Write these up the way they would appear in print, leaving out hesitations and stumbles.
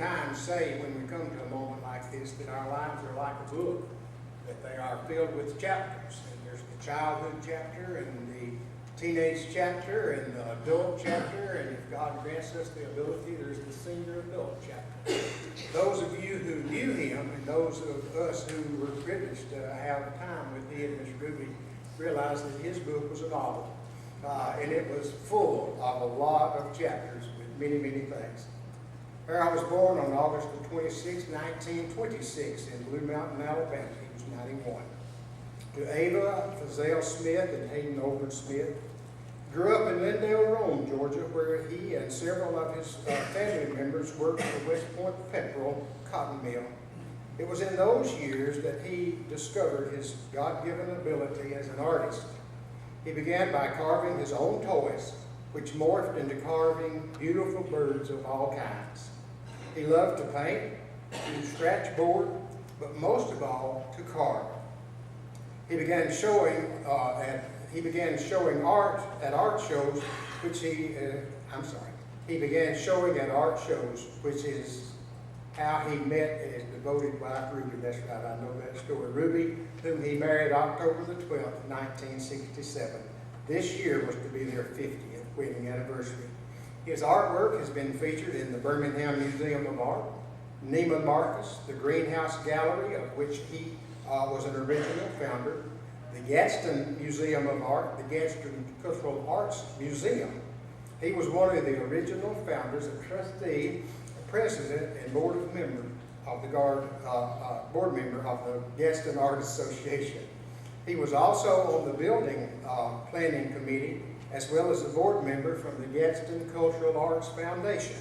oftentimes say when we come to a moment like this that our lives are like a book, that they are filled with chapters. And there's the childhood chapter and the teenage chapter and the adult chapter, and if God grants us the ability, there's the senior adult chapter. Those of you who knew him and those of us who were privileged to have time with he and Miss Ruby realized that his book was a novel. And it was full of a lot of chapters with many, many things. Harold was born on August the 26th, 1926 in Blue Mountain, Alabama. He was 91. To Ava Fazale Smith and Hayden Olden Smith. Grew up in Lindale, Rome, Georgia, where he and several of his family members worked for West Point Pepperell Cotton Mill. It was in those years that he discovered his God-given ability as an artist. He began by carving his own toys, which morphed into carving beautiful birds of all kinds. He loved to paint, to scratch board, but most of all, to carve. He began showing art at art shows, He began showing at art shows, which is how he met his devoted wife, Ruby. That's right, I know that story. Ruby, whom he married October the 12th, 1967. This year was to be their 50th wedding anniversary. His artwork has been featured in the Birmingham Museum of Art, Neiman Marcus, the Greenhouse Gallery, of which he was an original founder, the Gadsden Museum of Art, the Gadsden Cultural Arts Museum. He was one of the original founders, a trustee, a president, and board member of the Gadsden Art Association. He was also on the building planning committee, as well as a board member from the Gadsden Cultural Arts Foundation.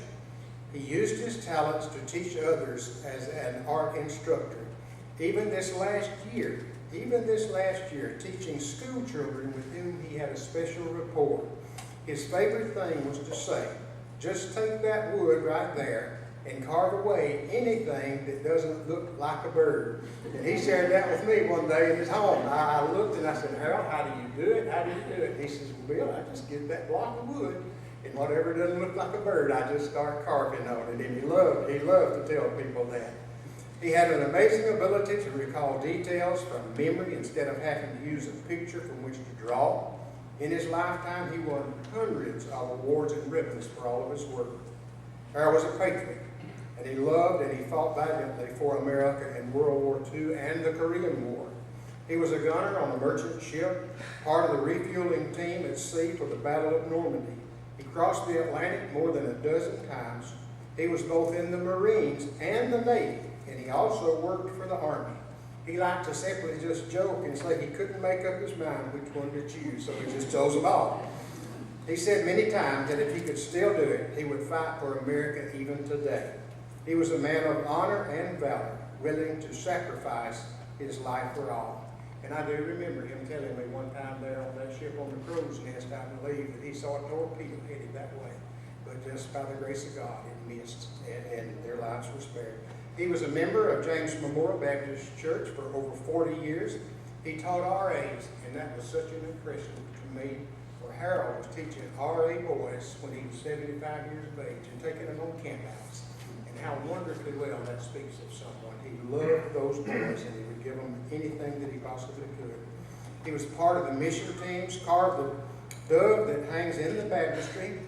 He used his talents to teach others as an art instructor. Even this last year, teaching school children with whom he had a special rapport. His favorite thing was to say, just take that wood right there and carve away anything that doesn't look like a bird. And he shared that with me one day in his home. I looked and I said, Harold, how do you do it? How do you do it? And he says, well, Bill, I just get that block of wood, and whatever doesn't look like a bird, I just start carving on it. And he loved to tell people that. He had an amazing ability to recall details from memory instead of having to use a picture from which to draw. In his lifetime, he won hundreds of awards and ribbons for all of his work. Harold was a patriot, and he loved and he fought valiantly for America in World War II and the Korean War. He was a gunner on a merchant ship, part of the refueling team at sea for the Battle of Normandy. He crossed the Atlantic more than a dozen times. He was both in the Marines and the Navy, and he also worked for the Army. He liked to simply just joke and say he couldn't make up his mind which one to choose, so he just chose them all. He said many times that if he could still do it, he would fight for America even today. He was a man of honor and valor, willing to sacrifice his life for all. And I do remember him telling me one time there on that ship on the crow's nest, I believe, that he saw a torpedo headed that way. But just by the grace of God, it missed, and their lives were spared. He was a member of James Memorial Baptist Church for over 40 years. He taught RAs, and that was such an impression to me. For Harold was teaching RA boys when he was 75 years of age and taking them on campouts. And how wonderfully well that speaks of someone. He loved those boys, and he would give them anything that he possibly could. He was part of the mission teams, carved the dove that hangs in the baptistry,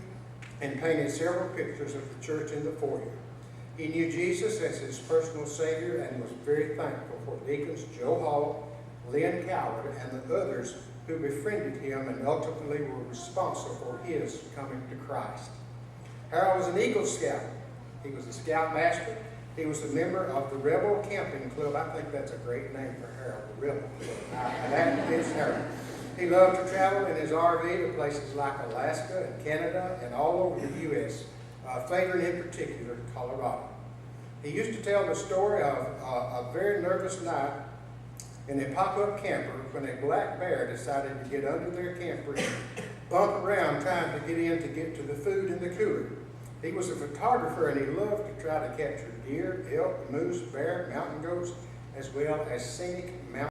and painted several pictures of the church in the foyer. He knew Jesus as his personal Savior and was very thankful for deacons Joe Hall, Lynn Coward, and the others who befriended him and ultimately were responsible for his coming to Christ. Harold was an Eagle Scout. He was a Scout Master. He was a member of the Rebel Camping Club. I think that's a great name for Harold, the Rebel Club. And that is Harold. He loved to travel in his RV to places like Alaska and Canada and all over the U.S., favoring in particular Colorado. He used to tell the story of a very nervous night in a pop-up camper when a black bear decided to get under their camper and bump around trying to get to the food in the cooler. He was a photographer and he loved to try to capture deer, elk, moose, bear, mountain goats, as well as scenic